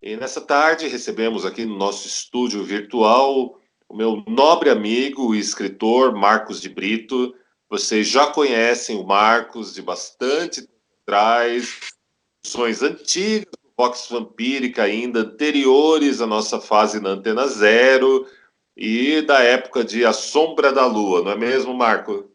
E nessa tarde recebemos aqui no nosso estúdio virtual o meu nobre amigo e escritor Marcos de Brito. Vocês já conhecem o Marcos de bastante tempo atrás, edições antigas do Vox Vampírica, ainda anteriores à nossa fase na Antena Zero e da época de A Sombra da Lua, não é mesmo, Marco?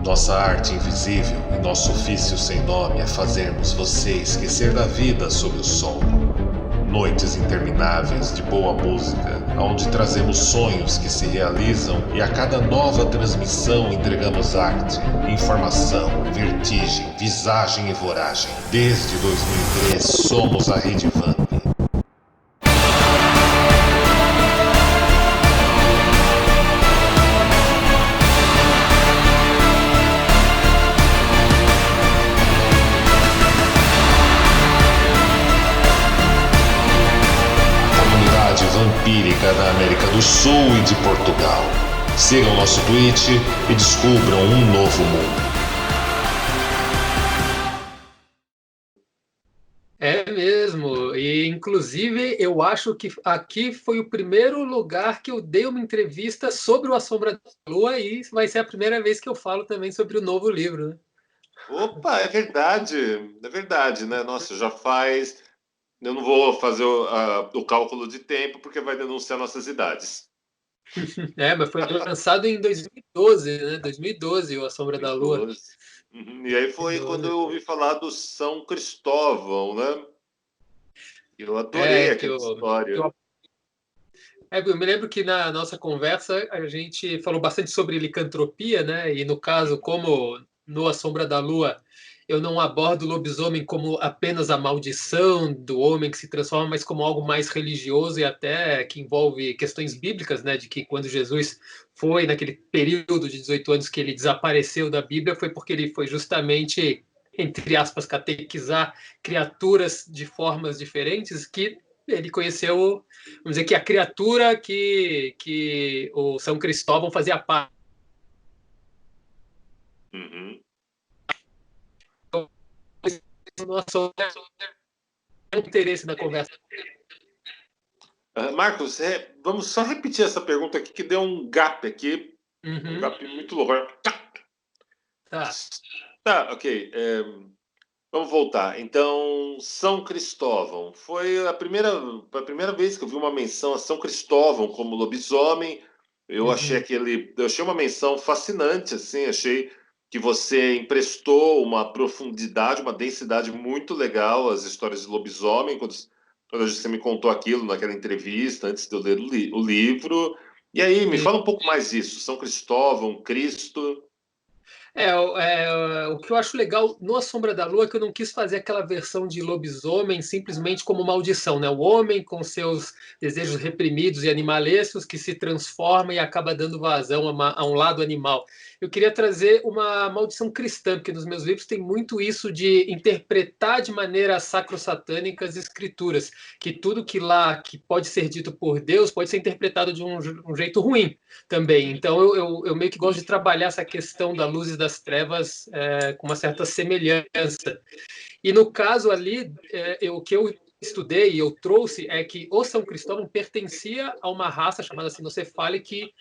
Nossa arte invisível e nosso ofício sem nome é fazermos você esquecer da vida sob o sol. Noites intermináveis de boa música, onde trazemos sonhos que se realizam e a cada nova transmissão entregamos arte, informação, vertigem, visagem e voragem. Desde 2003 somos a Rede Vamp. Vampírica da América do Sul e de Portugal. Sigam nosso Twitch e descubram um novo mundo. É mesmo, e inclusive eu acho que aqui foi o primeiro lugar que eu dei uma entrevista sobre o A Sombra da Lua e vai ser a primeira vez que eu falo também sobre o novo livro, né? Opa, é verdade, né? Nossa, já faz. Eu não vou fazer o cálculo de tempo porque vai denunciar nossas idades. É, mas foi lançado em 2012, né? 2012, o A Sombra da Lua. 2012. Uhum. E aí foi quando 2012. eu ouvi falar do São Cristóvão, né? Eu adorei É, aquela história. eu me lembro que na nossa conversa a gente falou bastante sobre licantropia, né? E no caso, como no A Sombra da Lua, eu não abordo o lobisomem como apenas a maldição do homem que se transforma, mas como algo mais religioso e até que envolve questões bíblicas, né? De que quando Jesus foi naquele período de 18 anos que ele desapareceu da Bíblia, foi porque ele foi justamente, entre aspas, catequizar criaturas de formas diferentes que ele conheceu, vamos dizer que a criatura que o São Cristóvão fazia parte. Uhum. Nosso interesse na conversa. Marcos, vamos só repetir essa pergunta aqui que deu um gap aqui. Um gap muito louco. Tá. Tá, ok. Vamos voltar. Então, São Cristóvão. Foi a primeira vez que eu vi uma menção a São Cristóvão como lobisomem. Eu achei uma menção fascinante, assim, achei que você emprestou uma profundidade, uma densidade muito legal às histórias de lobisomem, quando você me contou aquilo naquela entrevista, antes de eu ler o livro. E aí, me fala um pouco mais disso. São Cristóvão, Cristo. O que eu acho legal no A Sombra da Lua é que eu não quis fazer aquela versão de lobisomem simplesmente como maldição, né? O homem com seus desejos reprimidos e animalescos que se transforma e acaba dando vazão a um lado animal. Eu queria trazer uma maldição cristã, porque nos meus livros tem muito isso de interpretar de maneira sacro-satânica as escrituras, que tudo que lá que pode ser dito por Deus pode ser interpretado de um jeito ruim também. Então eu meio que gosto de trabalhar essa questão da luz e das trevas com uma certa semelhança. E no caso ali, o que eu estudei e eu trouxe é que o São Cristóvão pertencia a uma raça chamada Sinocefale que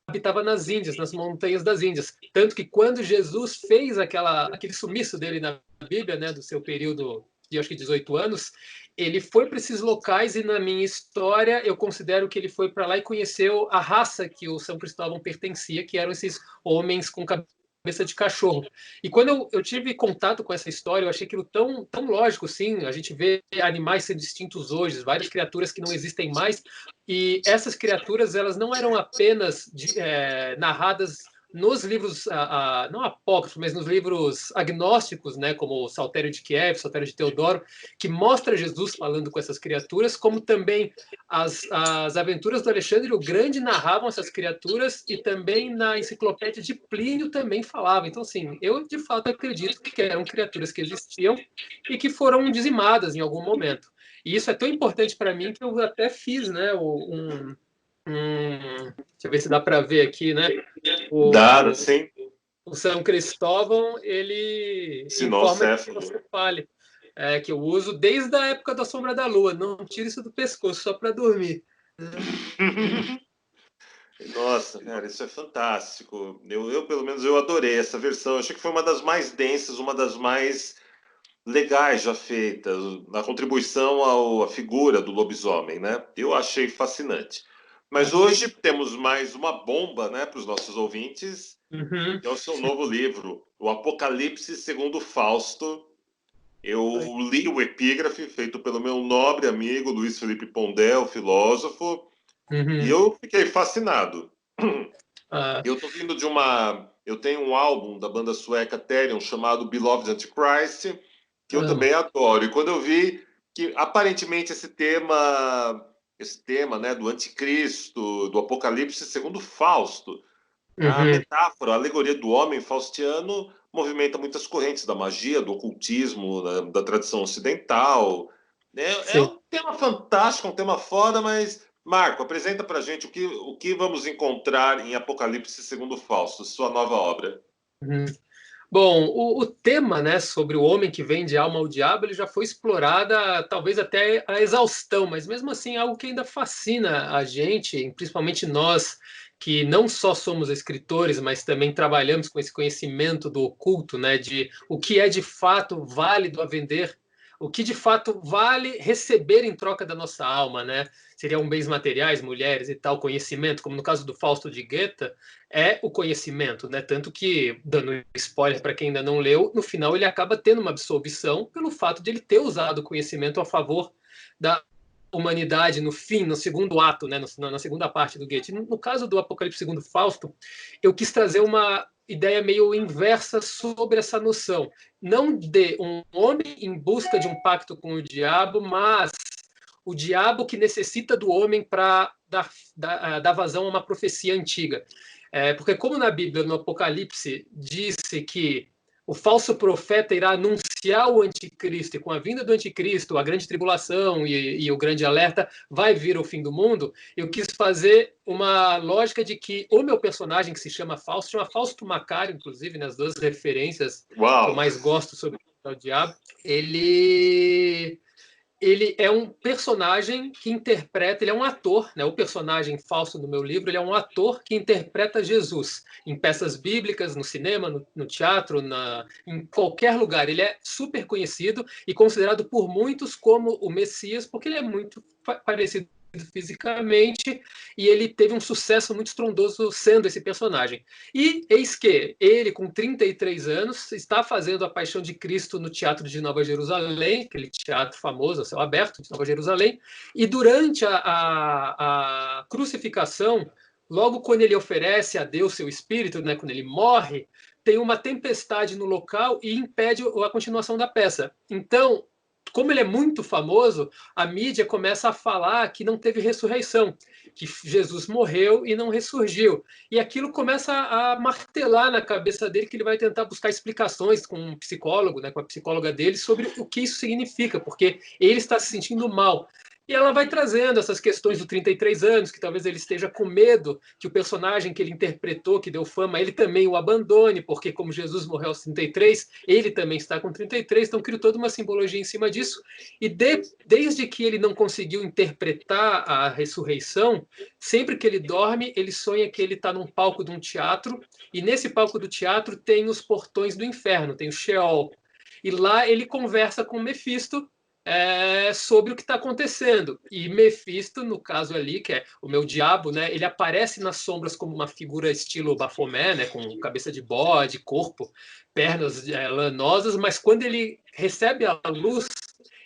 habitava nas Índias, nas montanhas das Índias. Tanto que quando Jesus fez aquele sumiço dele na Bíblia, né, do seu período de acho que 18 anos, ele foi para esses locais e na minha história eu considero que ele foi para lá e conheceu a raça que o São Cristóvão pertencia, que eram esses homens com cabeça de cachorro. E quando eu tive contato com essa história, eu achei aquilo tão lógico, sim. A gente vê animais sendo extintos hoje, várias criaturas que não existem mais, e essas criaturas elas não eram apenas narradas nos livros, não apócrifos, mas nos livros agnósticos, né, como o Saltério de Kiev, Saltério de Teodoro, que mostra Jesus falando com essas criaturas, como também as aventuras do Alexandre o Grande narravam essas criaturas e também na enciclopédia de Plínio também falava. Então, assim, eu de fato acredito que eram criaturas que existiam e que foram dizimadas em algum momento. E isso é tão importante para mim que eu até fiz, né, Deixa eu ver se dá para ver aqui, né? Dá, sim. O São Cristóvão, ele informa que Sinocéfalo. você fale, que eu uso desde a época da Sombra da Lua. Não tiro isso do pescoço, só para dormir. Nossa, cara, isso é fantástico. Pelo menos, eu adorei essa versão. Eu achei que foi uma das mais densas, uma das mais legais já feitas, na contribuição à figura do lobisomem, né? Eu achei fascinante. Mas hoje temos mais uma bomba, né, para os nossos ouvintes, Uhum. que é o seu novo livro, O Apocalipse segundo Fausto. Eu li o epígrafe feito pelo meu nobre amigo Luiz Felipe Pondé, o filósofo, e Uhum. eu fiquei fascinado. Ah, Eu tô vindo de uma. Eu tenho um álbum da banda sueca Therion chamado Beloved Antichrist, que eu amo. também adoro. E quando eu vi que aparentemente esse tema, né, do anticristo, do Apocalipse segundo Fausto, a Uhum. metáfora, a alegoria do homem faustiano movimenta muitas correntes da magia, do ocultismo, da tradição ocidental. É Sim. um tema fantástico, um tema foda, mas, Marco, apresenta pra gente o que vamos encontrar em Apocalipse segundo Fausto, sua nova obra. Uhum. Bom, o tema, né, sobre o homem que vende alma ao diabo, ele já foi explorada talvez até a exaustão, mas mesmo assim é algo que ainda fascina a gente, principalmente nós que não só somos escritores, mas também trabalhamos com esse conhecimento do oculto, né, de o que é de fato válido a vender, o que de fato vale receber em troca da nossa alma, né? Seriam bens materiais, mulheres e tal, conhecimento, como no caso do Fausto de Goethe, é o conhecimento, né? Tanto que, dando spoiler para quem ainda não leu, no final ele acaba tendo uma absolvição pelo fato de ele ter usado o conhecimento a favor da humanidade no fim, no segundo ato, né? Na segunda parte do Goethe. No caso do Apocalipse segundo Fausto, eu quis trazer uma ideia meio inversa sobre essa noção. Não de um homem em busca de um pacto com o diabo, mas o diabo que necessita do homem para dar vazão a uma profecia antiga. Porque como na Bíblia, no Apocalipse, disse que o falso profeta irá anunciar o anticristo, e com a vinda do anticristo, a grande tribulação e o grande alerta, vai vir o fim do mundo, eu quis fazer uma lógica de que o meu personagem, que se chama Fausto Macário, inclusive, nas duas referências que eu Uau! mais gosto sobre o diabo, ele é um personagem que interpreta, ele é um ator, né? O personagem falso do meu livro, ele é um ator que interpreta Jesus em peças bíblicas, no cinema, no teatro, em qualquer lugar. Ele é super conhecido e considerado por muitos como o Messias, porque ele é muito parecido fisicamente e ele teve um sucesso muito estrondoso sendo esse personagem. E eis que ele, com 33 anos, está fazendo a Paixão de Cristo no Teatro de Nova Jerusalém, aquele teatro famoso, a céu aberto de Nova Jerusalém, e durante a crucificação, logo quando ele oferece a Deus seu espírito, né, quando ele morre, tem uma tempestade no local e impede a continuação da peça. Então, como ele é muito famoso, a mídia começa a falar que não teve ressurreição, que Jesus morreu e não ressurgiu. E aquilo começa a martelar na cabeça dele que ele vai tentar buscar explicações com um psicólogo, né, com a psicóloga dele, sobre o que isso significa, porque ele está se sentindo mal. E ela vai trazendo essas questões do 33 anos, que talvez ele esteja com medo que o personagem que ele interpretou, que deu fama, ele também o abandone, porque como Jesus morreu aos 33, ele também está com 33, então crio toda uma simbologia em cima disso. E desde que ele não conseguiu interpretar a ressurreição, sempre que ele dorme, ele sonha que ele está num palco de um teatro, e nesse palco do teatro tem os portões do inferno, tem o Sheol. E lá ele conversa com Mefisto, sobre o que está acontecendo. E Mefisto, no caso ali, que é o meu diabo, né, ele aparece nas sombras como uma figura estilo Baphomet, né, com cabeça de bode, corpo, pernas lanosas, mas quando ele recebe a luz,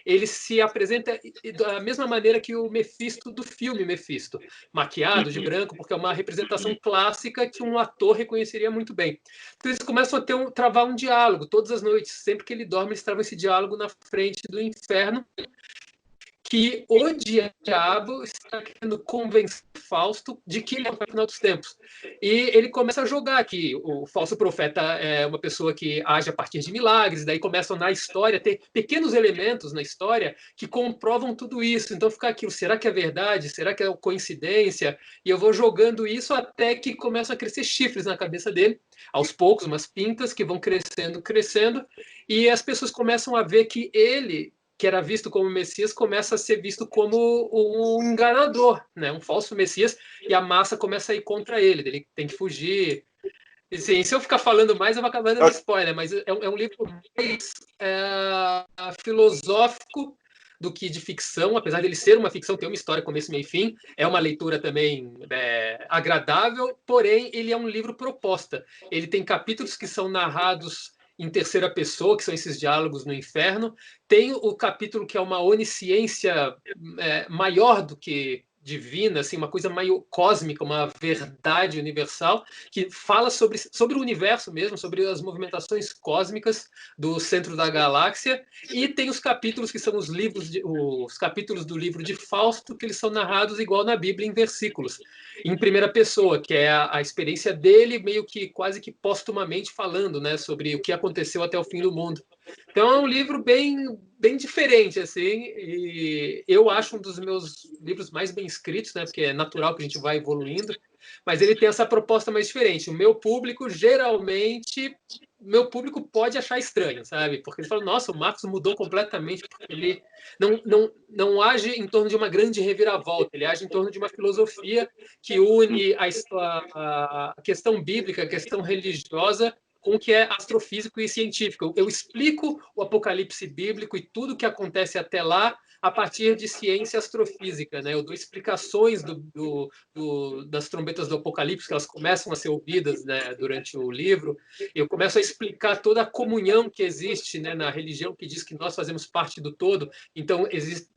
ele se apresenta da mesma maneira que o Mefisto do filme Mefisto, maquiado de branco, porque é uma representação clássica que um ator reconheceria muito bem. Então eles começam a travar um diálogo todas as noites, sempre que ele dorme, eles travam esse diálogo na frente do inferno, que o diabo está querendo convencer Fausto de que ele é o final dos tempos. E ele começa a jogar que o falso profeta é uma pessoa que age a partir de milagres, daí começam na história, ter pequenos elementos na história que comprovam tudo isso. Então fica aquilo, será que é verdade? Será que é coincidência? E eu vou jogando isso até que começam a crescer chifres na cabeça dele, aos poucos, umas pintas que vão crescendo, crescendo, e as pessoas começam a ver que ele, que era visto como Messias, começa a ser visto como um enganador, né? Um falso Messias, e a massa começa a ir contra ele, ele tem que fugir. E, assim, se eu ficar falando mais, eu vou acabar dando spoiler, mas é um livro mais filosófico do que de ficção, apesar dele ser uma ficção, tem uma história, começo, meio e fim, é uma leitura também agradável, porém ele é um livro proposta. Ele tem capítulos que são narrados em terceira pessoa, que são esses diálogos no inferno. Tem o capítulo que é uma onisciência maior do que divina, assim, uma coisa meio cósmica, uma verdade universal, que fala sobre o universo mesmo, sobre as movimentações cósmicas do centro da galáxia, e tem os capítulos que são os capítulos do livro de Fausto, que eles são narrados igual na Bíblia, em versículos, em primeira pessoa, que é a experiência dele, meio que quase que póstumamente falando, né, sobre o que aconteceu até o fim do mundo. Então é um livro bem diferente, assim, e eu acho um dos meus livros mais bem escritos, né, porque é natural que a gente vai evoluindo, mas ele tem essa proposta mais diferente. O meu público, geralmente, pode achar estranho, sabe? Porque ele fala, nossa, o Marcos mudou completamente, porque ele não age em torno de uma grande reviravolta, ele age em torno de uma filosofia que une a questão bíblica, a questão religiosa, com o que é astrofísico e científico. Eu explico o apocalipse bíblico e tudo o que acontece até lá a partir de ciência astrofísica, né? Eu dou explicações das trombetas do apocalipse, que elas começam a ser ouvidas, né, durante o livro. Eu começo a explicar toda a comunhão que existe, né, na religião, que diz que nós fazemos parte do todo. Então,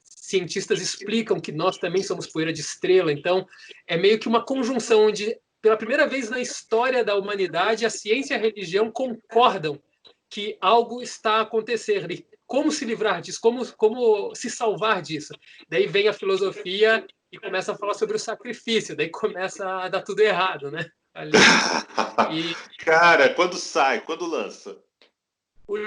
cientistas explicam que nós também somos poeira de estrela. Então, é meio que uma conjunção onde, pela primeira vez na história da humanidade, a ciência e a religião concordam que algo está a acontecer. E como se livrar disso? Como se salvar disso? Daí vem a filosofia e começa a falar sobre o sacrifício. Daí começa a dar tudo errado, né? Cara, quando sai? Quando lança? O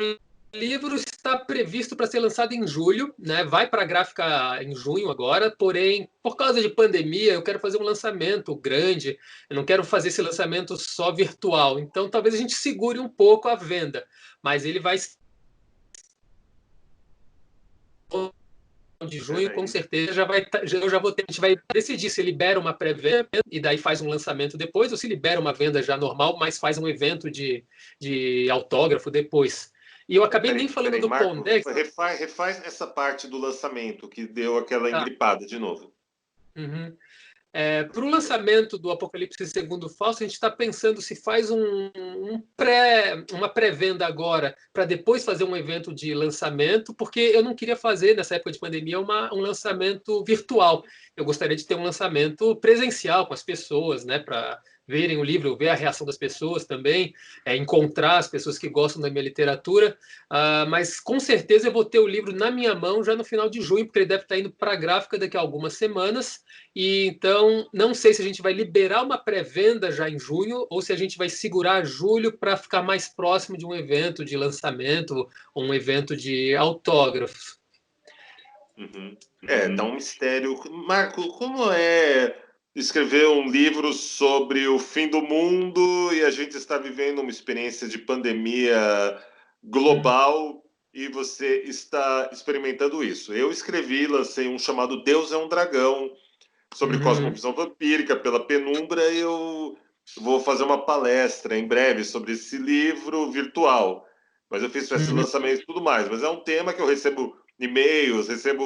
livro está previsto para ser lançado em julho, né? Vai para a gráfica em junho agora, porém, por causa de pandemia, eu quero fazer um lançamento grande, eu não quero fazer esse lançamento só virtual, então talvez a gente segure um pouco a venda, mas ele vai de junho, com certeza, a gente vai decidir se libera uma pré-venda e daí faz um lançamento depois, ou se libera uma venda já normal, mas faz um evento de autógrafo depois. E eu acabei nem falando do Marco, Pondé. Refaz essa parte do lançamento que deu aquela engripada de novo. Uhum. Para o lançamento do Apocalipse segundo Fausto, a gente está pensando se faz uma pré-venda agora, para depois fazer um evento de lançamento, porque eu não queria fazer, nessa época de pandemia, um lançamento virtual. Eu gostaria de ter um lançamento presencial com as pessoas, né, para verem o livro, ver a reação das pessoas também, encontrar as pessoas que gostam da minha literatura, mas com certeza eu vou ter o livro na minha mão já no final de junho, porque ele deve estar indo para a gráfica daqui a algumas semanas, e então não sei se a gente vai liberar uma pré-venda já em junho, ou se a gente vai segurar julho para ficar mais próximo de um evento de lançamento, ou um evento de autógrafos. Uhum. Dá um mistério. Marco, como é escrever um livro sobre o fim do mundo e a gente está vivendo uma experiência de pandemia global e você está experimentando isso? Eu escrevi, lancei um chamado Deus é um Dragão, sobre cosmovisão vampírica pela Penumbra, e eu vou fazer uma palestra em breve sobre esse livro virtual. Mas eu fiz esse lançamento e tudo mais. Mas é um tema que eu recebo e-mails, recebo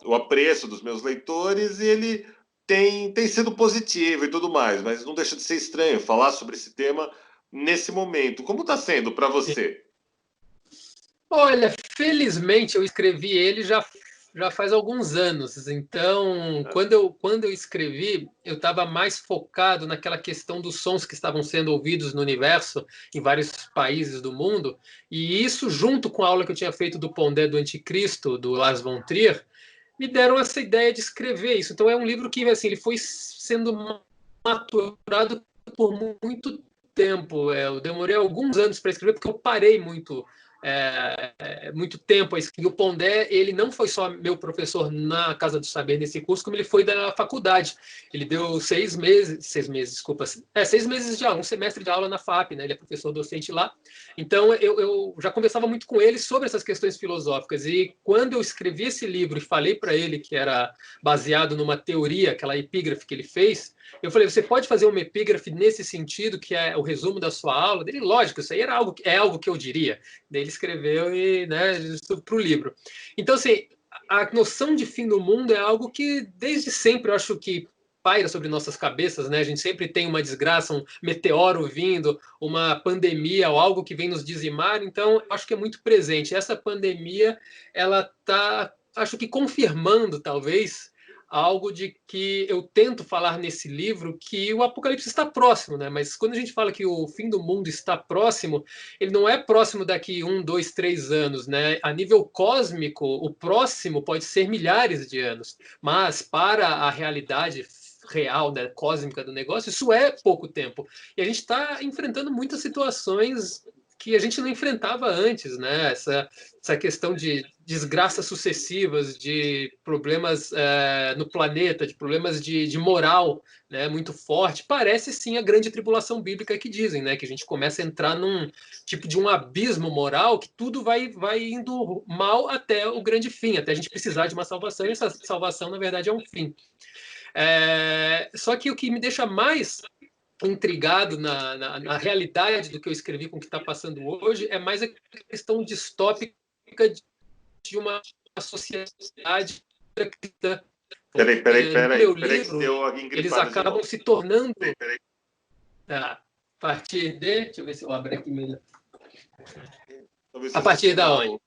o apreço dos meus leitores, e ele tem sido positivo e tudo mais, mas não deixa de ser estranho falar sobre esse tema nesse momento. Como está sendo para você? Olha, felizmente eu escrevi ele já faz alguns anos. Então, quando eu escrevi, eu estava mais focado naquela questão dos sons que estavam sendo ouvidos no universo, em vários países do mundo. E isso, junto com a aula que eu tinha feito do Pondé do Anticristo, do Lars von Trier, me deram essa ideia de escrever isso. Então é um livro que assim, ele foi sendo maturado por muito tempo. Eu demorei alguns anos para escrever porque eu parei muito tempo. E o Pondé, ele não foi só meu professor na Casa do Saber nesse curso, como ele foi da faculdade. Ele deu 6 meses, desculpa, 6 meses de aula, um semestre de aula na FAP, né? Ele é professor docente lá. Então eu já conversava muito com ele sobre essas questões filosóficas. E quando eu escrevi esse livro e falei para ele que era baseado numa teoria, aquela epígrafe que ele fez, eu falei, você pode fazer uma epígrafe nesse sentido, que é o resumo da sua aula? Ele, lógico, isso aí é algo que eu diria. Daí ele escreveu e, né, para o livro. Então, assim, a noção de fim do mundo é algo que, desde sempre, eu acho que paira sobre nossas cabeças, né? A gente sempre tem uma desgraça, um meteoro vindo, uma pandemia ou algo que vem nos dizimar, então acho que é muito presente. Essa pandemia, ela está, acho que confirmando, talvez, algo de que eu tento falar nesse livro, que o apocalipse está próximo, né? Mas quando a gente fala que o fim do mundo está próximo, ele não é próximo daqui 1, 2, 3 anos, né? A nível cósmico, o próximo pode ser milhares de anos, mas para a realidade real, né, cósmica do negócio, isso é pouco tempo. E a gente está enfrentando muitas situações que a gente não enfrentava antes, né? Essa questão de desgraças sucessivas, de problemas no planeta, de problemas de moral, né, muito forte, parece sim a grande tribulação bíblica que dizem, né? Que a gente começa a entrar num tipo de um abismo moral que tudo vai indo mal até o grande fim, até a gente precisar de uma salvação, e essa salvação, na verdade, é um fim. Só que o que me deixa mais intrigado na realidade do que eu escrevi com o que está passando hoje é mais a questão distópica de uma sociedade cristã. No meu Peraí, que livro, deu uma eles engripada de acabam novo. se tornando. Peraí. A partir de. Deixa eu ver se eu abro aqui melhor. Talvez A seja o partir da onde?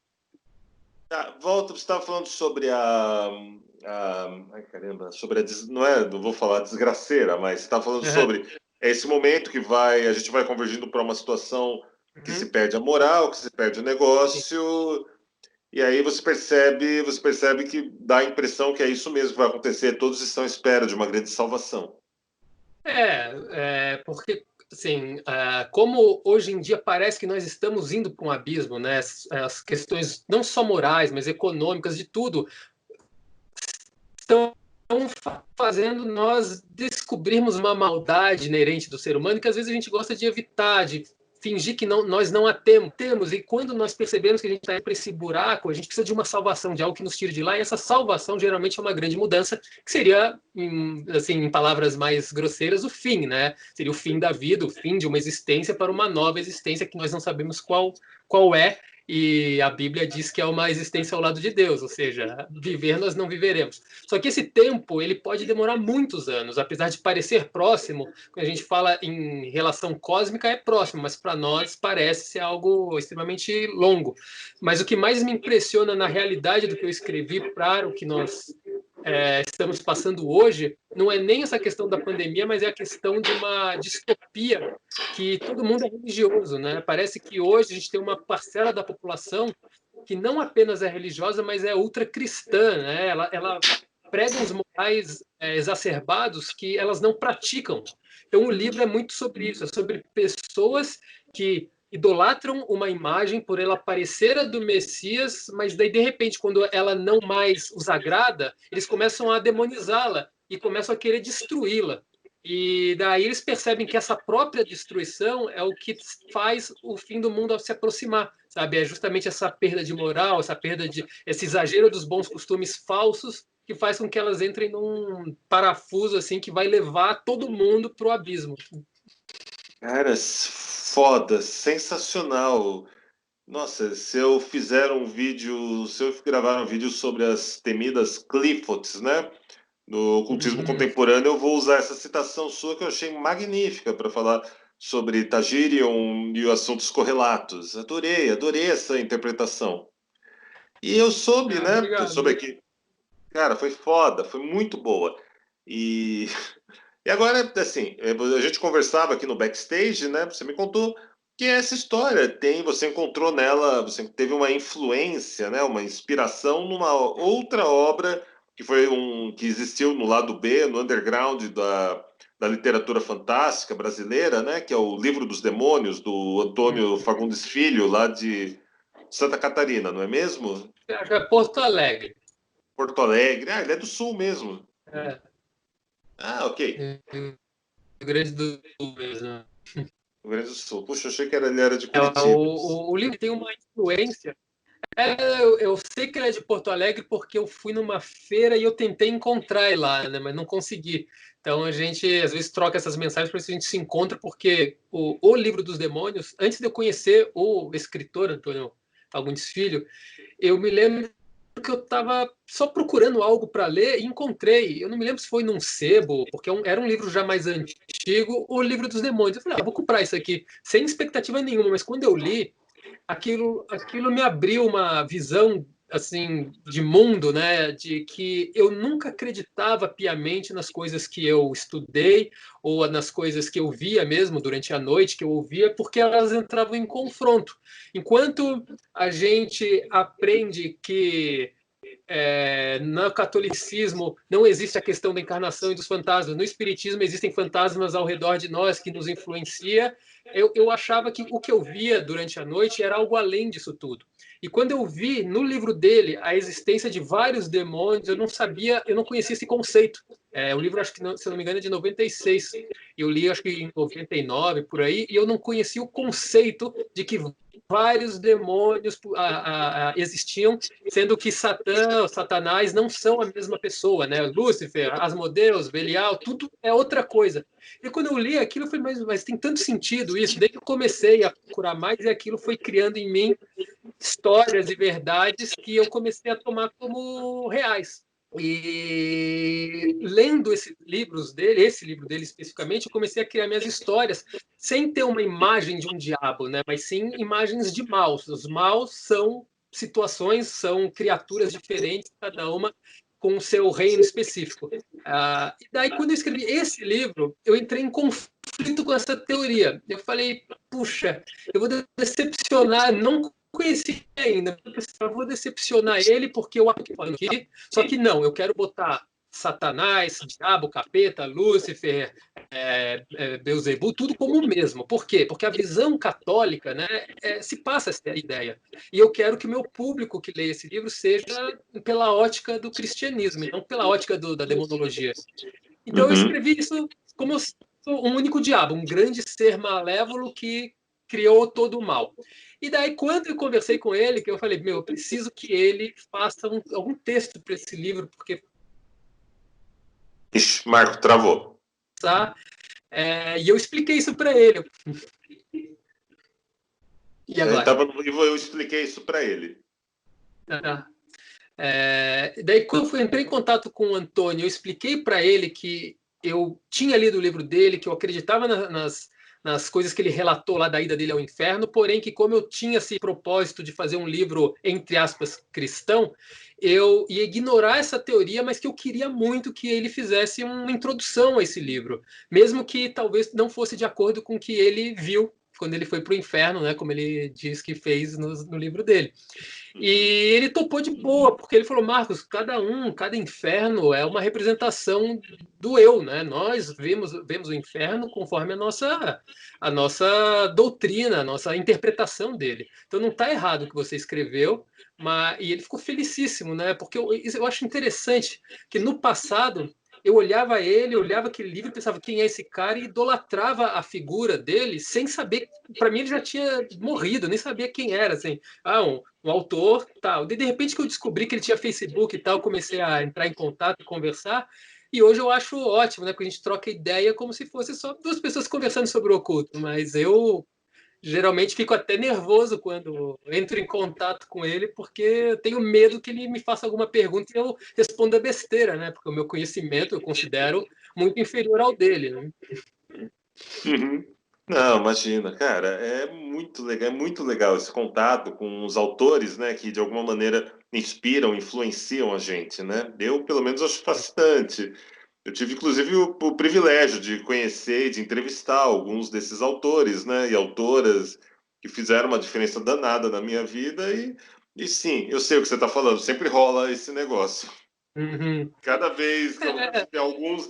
sinal. Volta, você estava falando sobre ai, caramba, sobre não vou falar desgraceira, mas você estava falando sobre esse momento que a gente vai convergindo para uma situação que se perde a moral, que se perde o negócio, e aí você percebe que dá a impressão que é isso mesmo que vai acontecer, todos estão à espera de uma grande salvação. Porque assim, como hoje em dia parece que nós estamos indo para um abismo, né? As questões não só morais, mas econômicas, de tudo, estão fazendo nós descobrirmos uma maldade inerente do ser humano que às vezes a gente gosta de evitar, de fingir que nós não a temos. E quando nós percebemos que a gente está para esse buraco, a gente precisa de uma salvação, de algo que nos tire de lá. E essa salvação geralmente é uma grande mudança, que seria, assim, em palavras mais grosseiras, o fim, né? Seria o fim da vida, o fim de uma existência para uma nova existência que nós não sabemos qual é. E a Bíblia diz que é uma existência ao lado de Deus, ou seja, viver nós não viveremos. Só que esse tempo ele pode demorar muitos anos, apesar de parecer próximo. Quando a gente fala em relação cósmica é próximo, mas para nós parece ser algo extremamente longo. Mas o que mais me impressiona na realidade do que eu escrevi para o que nós estamos passando hoje não é nem essa questão da pandemia, mas é a questão de uma distopia que todo mundo é religioso, né? Parece que hoje a gente tem uma parcela da população que não apenas é religiosa, mas é ultracristã, né? Ela prega uns morais exacerbados que elas não praticam. Então o livro é muito sobre isso, é sobre pessoas que idolatram uma imagem por ela parecer a do Messias, mas daí de repente quando ela não mais os agrada, eles começam a demonizá-la e começam a querer destruí-la. E daí eles percebem que essa própria destruição é o que faz o fim do mundo se aproximar, sabe? É justamente essa perda de moral, esse exagero dos bons costumes falsos que faz com que elas entrem num parafuso assim que vai levar todo mundo para o abismo. Cara, foda, sensacional. Nossa, se eu gravar um vídeo sobre as temidas Clifots, né? No ocultismo contemporâneo, eu vou usar essa citação sua que eu achei magnífica para falar sobre Tagirion e assuntos correlatos. Adorei essa interpretação. E eu soube, né? Obrigado. Eu soube aqui. Cara, foi foda, foi muito boa. E agora, assim, a gente conversava aqui no backstage, né? Você me contou que essa história você encontrou nela, você teve uma influência, né? Uma inspiração numa outra obra que foi que existiu no lado B, no underground da literatura fantástica brasileira, né? Que é o Livro dos Demônios, do Antônio Fagundes Filho, lá de Santa Catarina, não é mesmo? Acho que é Porto Alegre. Porto Alegre. Ah, ele é do Sul mesmo. É, Ah, ok. Rio Grande do Sul mesmo. Rio Grande do Sul. Puxa, eu achei que ele era de Curitiba. O livro tem uma influência. Eu sei que ele é de Porto Alegre porque eu fui numa feira e eu tentei encontrar ele lá, né, mas não consegui. Então a gente às vezes troca essas mensagens para ver se a gente se encontra, porque o Livro dos Demônios, antes de eu conhecer o escritor Antônio Fagundes Filho, eu me lembro que eu estava só procurando algo para ler e encontrei. Eu não me lembro se foi num sebo, porque era um livro já mais antigo, o Livro dos Demônios. Eu falei, vou comprar isso aqui, sem expectativa nenhuma, mas quando eu li, aquilo me abriu uma visão assim de mundo, né, de que eu nunca acreditava piamente nas coisas que eu estudei ou nas coisas que eu via mesmo durante a noite, que eu ouvia, porque elas entravam em confronto. Enquanto a gente aprende que no catolicismo não existe a questão da encarnação e dos fantasmas. No espiritismo existem fantasmas ao redor de nós que nos influencia. Eu achava que o que eu via durante a noite era algo além disso tudo. E quando eu vi no livro dele a existência de vários demônios, eu não sabia, eu não conhecia esse conceito. O livro, acho que, se eu não me engano, é de 96. Eu li, acho que em 99, por aí, e eu não conhecia o conceito de que vários demônios existiam, sendo que Satã, Satanás não são a mesma pessoa, né? Lúcifer, Asmodeus, Belial, tudo é outra coisa. E quando eu li aquilo, eu falei, mas tem tanto sentido isso. Daí que eu comecei a procurar mais e aquilo foi criando em mim histórias e verdades que eu comecei a tomar como reais. E lendo esse livro dele especificamente, eu comecei a criar minhas histórias sem ter uma imagem de um diabo, né? Mas sim imagens de maus. Os maus são situações, são criaturas diferentes, cada uma com o seu reino específico. E daí, quando eu escrevi esse livro, eu entrei em conflito com essa teoria. Eu falei, puxa, eu vou decepcionar, não conheci ainda, eu vou decepcionar ele porque eu aqui, só que não, eu quero botar Satanás, diabo, capeta, Lúcifer, Beelzebub, tudo como o mesmo. Por quê? Porque a visão católica, né, se passa essa ideia. E eu quero que o meu público que lê esse livro seja pela ótica do cristianismo, e não pela ótica da demonologia. Então eu escrevi isso como um único diabo, um grande ser malévolo que criou todo o mal. E daí, quando eu conversei com ele, que eu falei, eu preciso que ele faça algum texto para esse livro, porque... Ixi, Marco, travou. E eu expliquei isso para ele. E agora? Eu expliquei isso para ele. Daí, quando eu entrei em contato com o Antônio, eu expliquei para ele que eu tinha lido o livro dele, que eu acreditava nas coisas que ele relatou lá da ida dele ao inferno, porém que como eu tinha esse propósito de fazer um livro, entre aspas, cristão, eu ia ignorar essa teoria, mas que eu queria muito que ele fizesse uma introdução a esse livro, mesmo que talvez não fosse de acordo com o que ele viu quando ele foi para o inferno, né, como ele diz que fez no livro dele. E ele topou de boa, porque ele falou, Marcos, cada inferno é uma representação do eu, né? Nós vemos o inferno conforme a nossa doutrina, a nossa interpretação dele. Então não está errado o que você escreveu, e ele ficou felicíssimo, né? Porque eu acho interessante que no passado eu olhava ele, olhava aquele livro e pensava quem é esse cara e idolatrava a figura dele sem saber. Para mim ele já tinha morrido, nem sabia quem era, assim. Um autor, tal. De repente que eu descobri que ele tinha Facebook e tal, comecei a entrar em contato, conversar. E hoje eu acho ótimo, né? Porque a gente troca ideia como se fosse só duas pessoas conversando sobre o oculto. Mas eu geralmente fico até nervoso quando entro em contato com ele, porque eu tenho medo que ele me faça alguma pergunta e eu responda besteira, né? Porque o meu conhecimento eu considero muito inferior ao dele, né? Uhum. Não, imagina, cara, é muito legal esse contato com os autores, né, que de alguma maneira inspiram, influenciam a gente, né? Eu, pelo menos, acho fascinante. Eu tive, inclusive, o privilégio de conhecer e de entrevistar alguns desses autores, né, e autoras que fizeram uma diferença danada na minha vida e sim, eu sei o que você está falando, sempre rola esse negócio. Uhum. Cada vez, alguns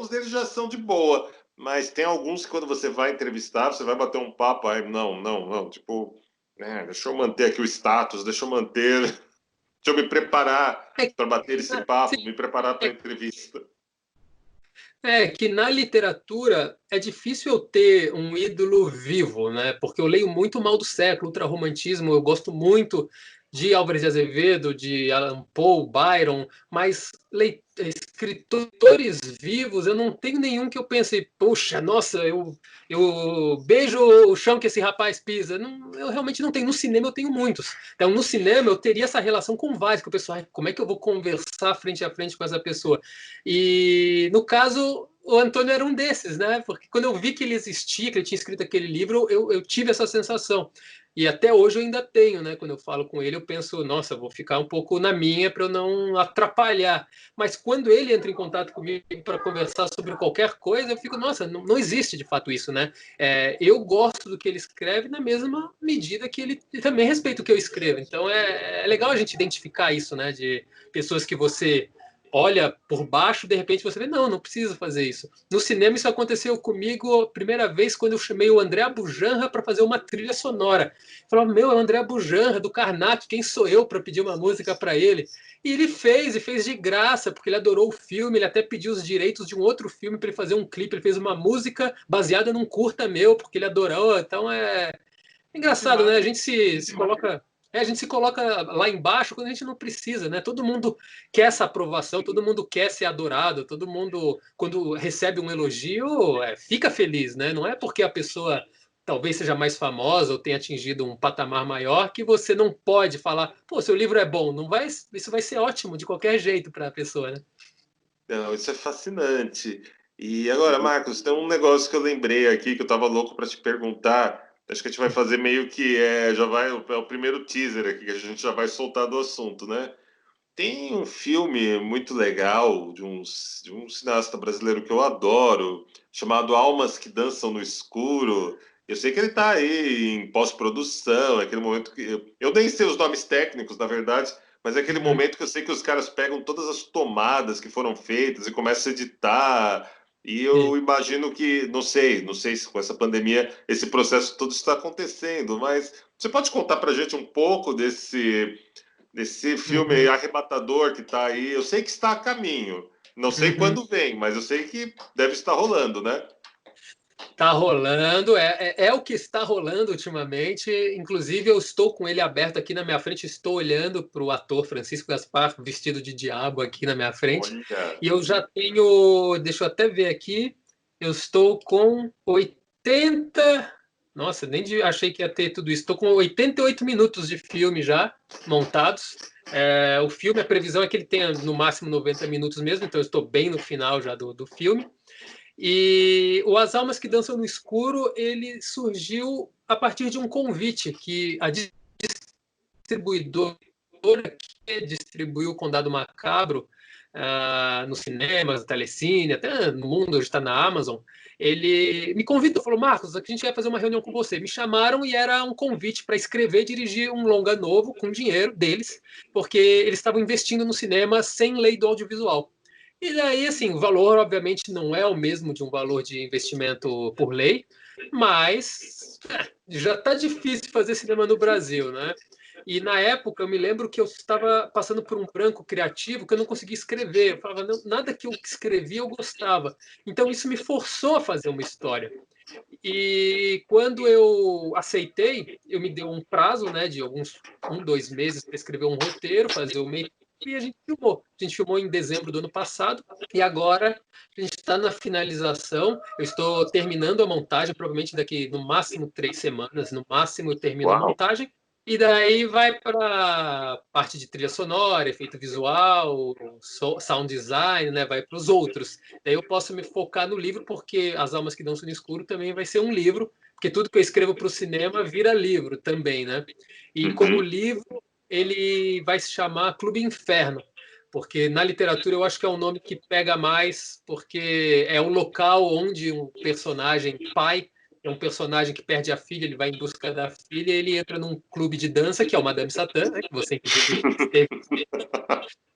deles já são de boa, mas tem alguns que quando você vai entrevistar, você vai bater um papo, aí não, não, não, tipo, deixa eu manter aqui o status, deixa eu manter, deixa eu me preparar É, para bater esse sim, papo, me preparar para a é, entrevista. é que na literatura é difícil eu ter um ídolo vivo, né? Porque eu leio muito Mal do Século, ultrarromantismo, eu gosto muito de Álvares de Azevedo, de Allan Poe, Byron, mas escritores vivos eu não tenho nenhum que eu pense, poxa, nossa, eu beijo o chão que esse rapaz pisa. Não, eu realmente não tenho. No cinema eu tenho muitos. Então, no cinema eu teria essa relação com vários, que o pessoal, como é que eu vou conversar frente a frente com essa pessoa? E, no caso, o Antônio era um desses, né? Porque quando eu vi que ele existia, que ele tinha escrito aquele livro, eu tive essa sensação. E até hoje eu ainda tenho, né? Quando eu falo com ele, eu penso, nossa, vou ficar um pouco na minha para eu não atrapalhar. Mas quando ele entra em contato comigo para conversar sobre qualquer coisa, eu fico, nossa, não existe de fato isso, né? Eu gosto do que ele escreve na mesma medida que ele também respeita o que eu escrevo. Então é legal a gente identificar isso, né? De pessoas que você olha por baixo, de repente você vê, não preciso fazer isso. No cinema isso aconteceu comigo a primeira vez quando eu chamei o André Abujanra para fazer uma trilha sonora. Falava, meu, é o André Abujanra do Karnak, quem sou eu para pedir uma música para ele? E ele fez, e fez de graça, porque ele adorou o filme, ele até pediu os direitos de um outro filme para ele fazer um clipe, ele fez uma música baseada num curta meu, porque ele adorou, então é engraçado, né? A gente se coloca. A gente se coloca lá embaixo quando a gente não precisa, né? Todo mundo quer essa aprovação, todo mundo quer ser adorado, todo mundo, quando recebe um elogio, fica feliz, né? Não é porque a pessoa talvez seja mais famosa ou tenha atingido um patamar maior que você não pode falar, pô, seu livro é bom. Não vai, isso vai ser ótimo de qualquer jeito para a pessoa, né? Não, isso é fascinante. E agora, Marcos, tem um negócio que eu lembrei aqui que eu estava louco para te perguntar. Acho que a gente vai fazer meio que já vai, é o primeiro teaser aqui que a gente já vai soltar do assunto, né? Tem um filme muito legal de um cineasta brasileiro que eu adoro, chamado Almas que Dançam no Escuro. Eu sei que ele está aí em pós-produção, é aquele momento que eu nem sei os nomes técnicos, na verdade, mas é aquele Uhum, momento que eu sei que os caras pegam todas as tomadas que foram feitas e começam a editar. E eu sim. imagino que, não sei se com essa pandemia esse processo todo está acontecendo, mas você pode contar para a gente um pouco desse filme Uhum. arrebatador que está aí? Eu sei que está a caminho. Não sei Uhum. quando vem, mas eu sei que deve estar rolando, né? Tá rolando, é o que está rolando ultimamente. Inclusive, eu estou com ele aberto aqui na minha frente, estou olhando para o ator Francisco Gaspar vestido de diabo aqui na minha frente. Olha. E eu já tenho, deixa eu até ver aqui, eu estou com 80. Nossa, achei que ia ter tudo isso. Estou com 88 minutos de filme já montados. O filme, a previsão é que ele tenha no máximo 90 minutos mesmo, então eu estou bem no final já do filme. E o As Almas que Dançam no Escuro, ele surgiu a partir de um convite que a distribuidora que distribuiu o Condado Macabro nos cinemas, no Telecine, até no mundo, hoje está na Amazon, ele me convidou, falou, Marcos, a gente vai fazer uma reunião com você. Me chamaram e era um convite para escrever e dirigir um longa novo com dinheiro deles, porque eles estavam investindo no cinema sem lei do audiovisual. E daí, assim, o valor, obviamente, não é o mesmo de um valor de investimento por lei, mas já está difícil fazer cinema no Brasil, né? E na época eu me lembro que eu estava passando por um branco criativo que eu não conseguia escrever. Eu falava, não, nada que eu escrevia eu gostava. Então isso me forçou a fazer uma história. E quando eu aceitei, eu me deu um prazo, né, de alguns 2 meses para escrever um roteiro, fazer o meio e a gente filmou. A gente filmou em dezembro do ano passado e agora a gente está na finalização. Eu estou terminando a montagem, provavelmente daqui no máximo 3 semanas, no máximo eu termino a Uau! montagem. E daí vai para parte de trilha sonora, efeito visual, sound design, né? Vai para os outros. Daí eu posso me focar no livro, porque As Almas que Dançam no Escuro também vai ser um livro, porque tudo que eu escrevo para o cinema vira livro também, né? E como Uhum. livro, ele vai se chamar Clube Inferno, porque na literatura eu acho que é um nome que pega mais, porque é o local onde um personagem pai é um personagem que perde a filha, ele vai em busca da filha, e ele entra num clube de dança, que é o Madame Satã, né, que você inclusive esteve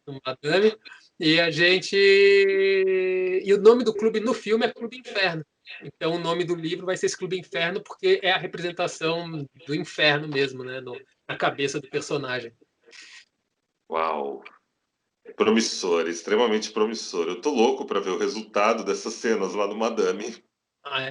no Madame, E a gente. E o nome do clube no filme é Clube Inferno. Então, o nome do livro vai ser esse Clube Inferno, porque é a representação do inferno mesmo, né? Na cabeça do personagem. Uau! Promissor, extremamente promissor. Eu tô louco para ver o resultado dessas cenas lá no Madame.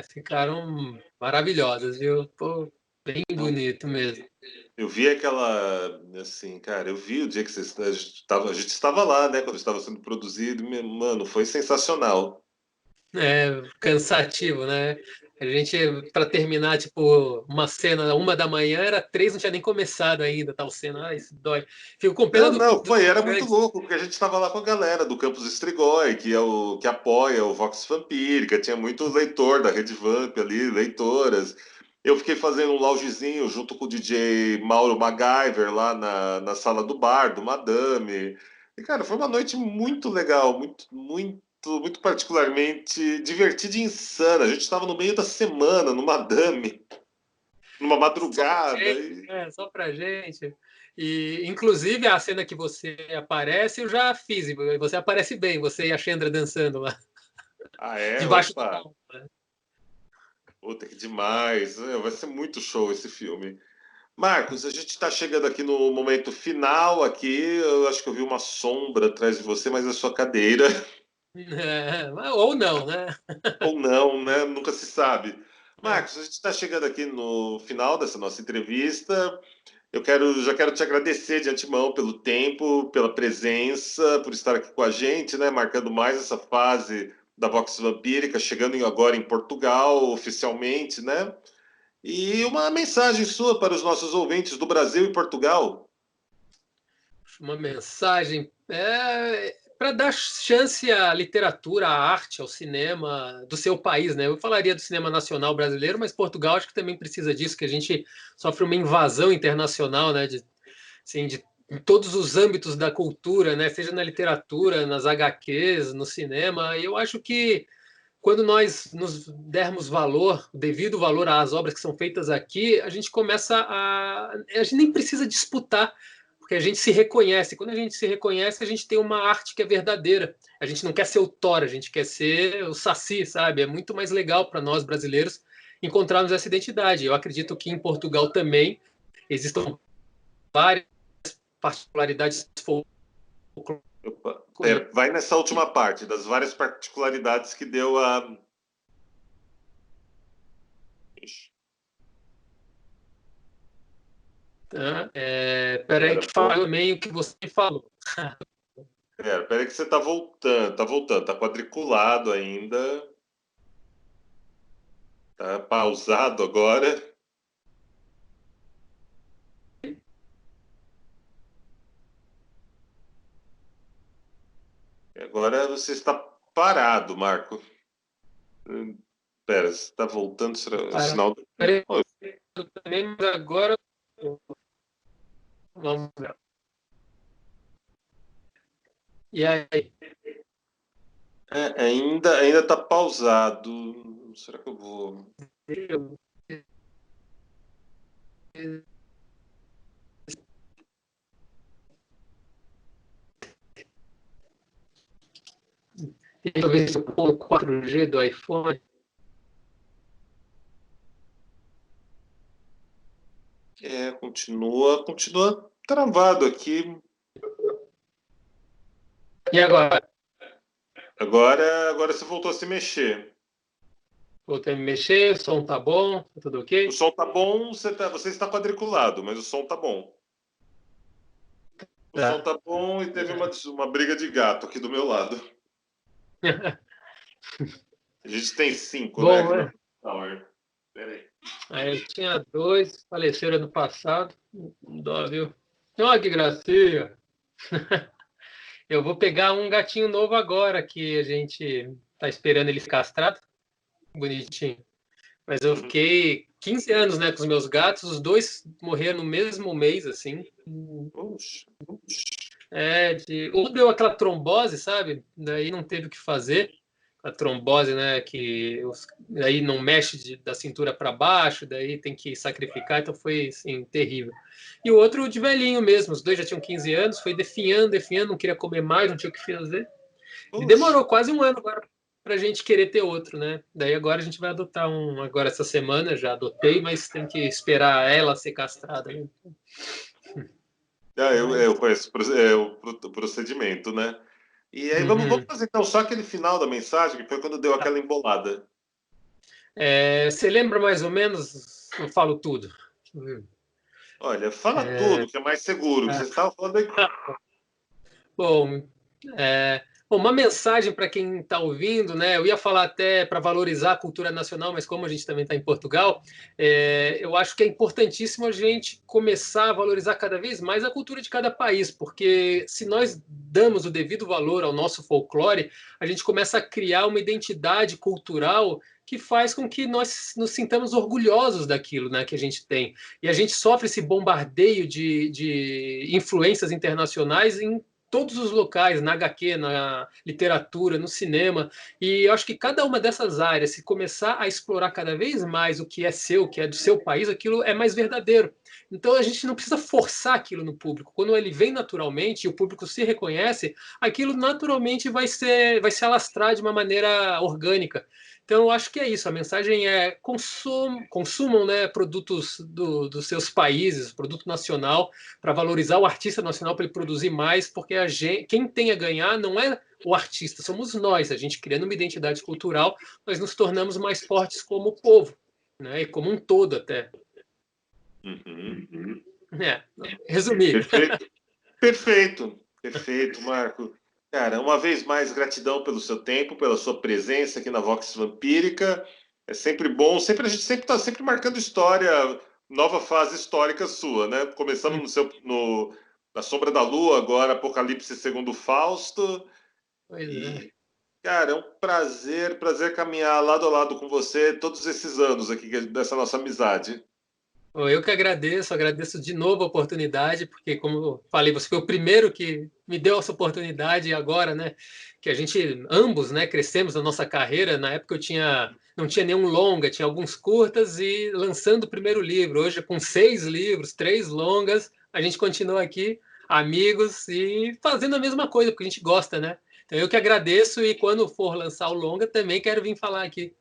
Ficaram maravilhosas, viu? Pô, bem bonito mesmo. Eu vi aquela, assim, cara, eu vi o dia que a gente estava lá, né, quando estava sendo produzido, mano, foi sensacional. Cansativo, né? A gente, para terminar, tipo, uma cena, 1 da manhã, era 3, não tinha nem começado ainda, tal cena. Ai, isso dói. Fico com pena Não, não, foi, era muito antes. louco, porque a gente estava lá com a galera do Campus Strigoi, que apoia o Vox Vampírica, tinha muito leitor da Rede Vamp ali, leitoras. Eu fiquei fazendo um loungezinho junto com o DJ Mauro MacGyver lá na sala do bar, do Madame. E, cara, foi uma noite muito legal, muito particularmente divertida e insana. A gente estava no meio da semana, no Madame, numa madrugada. Só pra gente. E, inclusive, a cena que você aparece, eu já fiz. E você aparece bem, você e a Chandra dançando lá, Ah, é? debaixo do Opa! palco, né? Puta, que demais. Vai ser muito show esse filme. Marcos, a gente está chegando aqui no momento final aqui. Eu acho que eu vi uma sombra atrás de você, mas é sua cadeira. Ou não, né? Ou não, né? Nunca se sabe. É. Marcos, a gente está chegando aqui no final dessa nossa entrevista. Já quero te agradecer de antemão pelo tempo, pela presença, por estar aqui com a gente, né? Marcando mais essa fase da Vox Vampírica, chegando agora em Portugal oficialmente, né? E uma mensagem sua para os nossos ouvintes do Brasil e Portugal. Uma mensagem para dar chance à literatura, à arte, ao cinema do seu país, né? Eu falaria do cinema nacional brasileiro, mas Portugal acho que também precisa disso, que a gente sofre uma invasão internacional, né? Assim, em todos os âmbitos da cultura, né? Seja na literatura, nas HQs, no cinema. E eu acho que quando nós nos dermos valor, o devido valor às obras que são feitas aqui, a gente começa a gente nem precisa disputar, porque a gente se reconhece. Quando a gente se reconhece, a gente tem uma arte que é verdadeira. A gente não quer ser o Thor, a gente quer ser o Saci, sabe? É muito mais legal para nós brasileiros encontrarmos essa identidade. Eu acredito que em Portugal também existam várias particularidades folclóricas. Opa, vai nessa última parte, das várias particularidades que deu a. Tá? Peraí que falou meio que você falou. Peraí que você tá voltando, tá quadriculado ainda. Tá pausado agora. Agora você está parado, Marco. Pera, você está voltando, será o sinal do... Peraí, também, mas agora vamos ver. E aí? Ainda está pausado. Será que eu vou... Deixa eu ver se eu pulo 4G do iPhone. Continua travado aqui. E agora? Agora você voltou a se mexer. Voltei a me mexer, o som tá bom, tá tudo ok? O som tá bom, você está quadriculado, mas o som tá bom. O som tá bom e teve uma briga de gato aqui do meu lado. A gente tem 5, bom, né? Não, peraí. Eu tinha 2, faleceram ano passado. Dó, viu? Olha que gracinha! Eu vou pegar um gatinho novo agora, que a gente tá esperando ele ficar castrado. Bonitinho. Mas eu fiquei 15 anos, né, com os meus gatos. Os 2 morreram no mesmo mês, assim. Puxa. Um deu aquela trombose, sabe? Daí não teve o que fazer. A trombose, né, que aí não mexe da cintura para baixo, daí tem que sacrificar, então foi, assim, terrível. E o outro de velhinho mesmo, os 2 já tinham 15 anos, foi definhando, não queria comer mais, não tinha o que fazer. E Puxa, demorou quase um ano agora para a gente querer ter outro, né? Daí agora a gente vai adotar um agora essa semana, já adotei, mas tem que esperar ela ser castrada, né? eu Mas, conheço o procedimento, né? E aí vamos uhum. fazer então só aquele final da mensagem, que foi quando deu Tá. aquela embolada. Você lembra mais ou menos? Eu falo tudo. Deixa eu ver. Olha, fala É, tudo, que é mais seguro, que tá. você estava falando aí. Bom, uma mensagem para quem está ouvindo, né? Eu ia falar até para valorizar a cultura nacional, mas como a gente também está em Portugal, eu acho que é importantíssimo a gente começar a valorizar cada vez mais a cultura de cada país, porque se nós damos o devido valor ao nosso folclore, a gente começa a criar uma identidade cultural que faz com que nós nos sintamos orgulhosos daquilo, né, que a gente tem. E a gente sofre esse bombardeio de influências internacionais em todos os locais, na HQ, na literatura, no cinema. E eu acho que cada uma dessas áreas, se começar a explorar cada vez mais o que é seu, o que é do seu país, aquilo é mais verdadeiro. Então a gente não precisa forçar aquilo no público. Quando ele vem naturalmente e o público se reconhece, aquilo naturalmente vai se alastrar de uma maneira orgânica. Então, eu acho que é isso. A mensagem é consumam, né, produtos dos seus países, produto nacional, para valorizar o artista nacional, para ele produzir mais, porque quem tem a ganhar não é o artista, somos nós. A gente criando uma identidade cultural, nós nos tornamos mais fortes como povo, né, e como um todo até. Uhum. É, resumido. Perfeito, perfeito, perfeito, Marco. Cara, uma vez mais, gratidão pelo seu tempo, pela sua presença aqui na Vox Vampírica. É sempre bom, sempre a gente sempre está sempre marcando história, nova fase histórica sua, né? Começamos na Sombra da Lua, agora Apocalipse segundo Fausto. Pois é. E, cara, é um prazer caminhar lado a lado com você todos esses anos aqui dessa nossa amizade. Eu que agradeço de novo a oportunidade, porque, como eu falei, você foi o primeiro que me deu essa oportunidade e agora, né, que a gente, ambos, né, crescemos na nossa carreira. Na época não tinha nenhum longa, tinha alguns curtas e lançando o primeiro livro. Hoje, com 6 livros, 3 longas, a gente continua aqui, amigos e fazendo a mesma coisa, porque a gente gosta, né? Então, eu que agradeço e quando for lançar o longa, também quero vir falar aqui.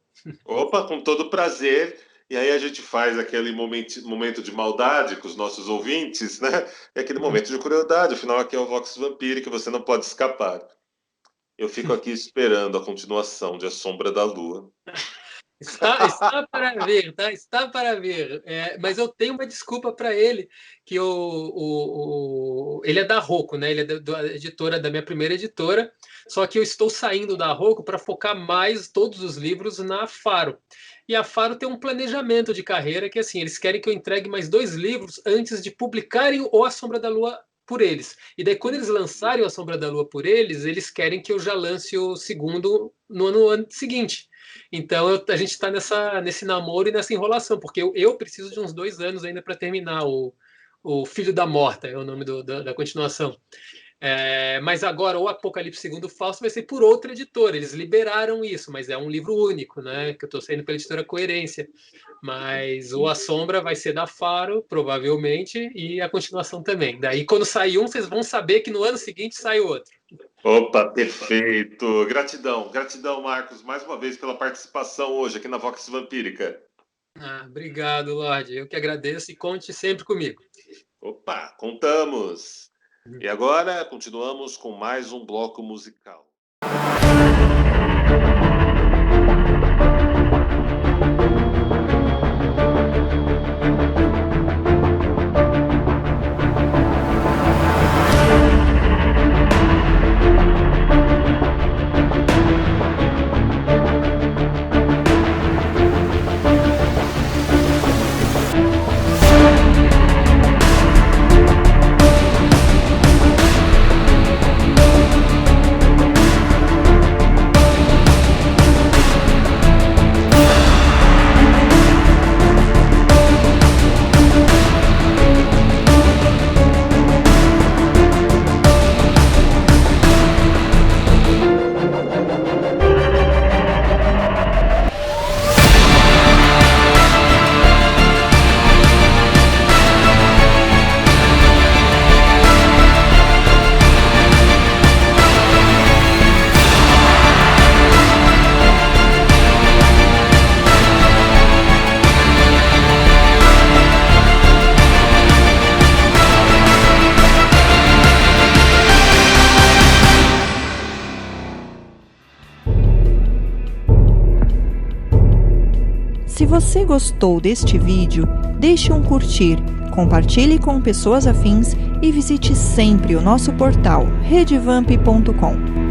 Opa, com todo prazer. E aí a gente faz aquele momento de maldade com os nossos ouvintes, né? E aquele momento de crueldade. Afinal, aqui é o Vox Vampírica, que você não pode escapar. Eu fico aqui esperando a continuação de A Sombra da Lua. Está para ver, tá? Está para ver. Mas eu tenho uma desculpa para ele, que ele é da Rocco, né? Ele é da editora, da minha primeira editora, só que eu estou saindo da Rocco para focar mais todos os livros na Faro. E a Faro tem um planejamento de carreira que, assim, eles querem que eu entregue mais 2 livros antes de publicarem o A Sombra da Lua por eles. E daí, quando eles lançarem o A Sombra da Lua por eles, eles querem que eu já lance o segundo no ano seguinte. Então a gente está nesse namoro e nessa enrolação, porque eu preciso de uns 2 anos ainda para terminar o Filho da Morta, é o nome da continuação. Mas agora o Apocalipse segundo Fausto vai ser por outra editora. Eles liberaram isso, mas é um livro único, né? Que eu estou saindo pela editora Coerência. Mas o A Sombra vai ser da Faro, provavelmente, e a continuação também. Daí, quando sair um, vocês vão saber que no ano seguinte sai outro. Opa, perfeito. Gratidão, gratidão, Marcos, mais uma vez pela participação hoje aqui na Vox Vampírica. Obrigado, Lorde. Eu que agradeço e conte sempre comigo. Opa, contamos. E agora continuamos com mais um bloco musical. você gostou deste vídeo, deixe um curtir, compartilhe com pessoas afins e visite sempre o nosso portal redevamp.com.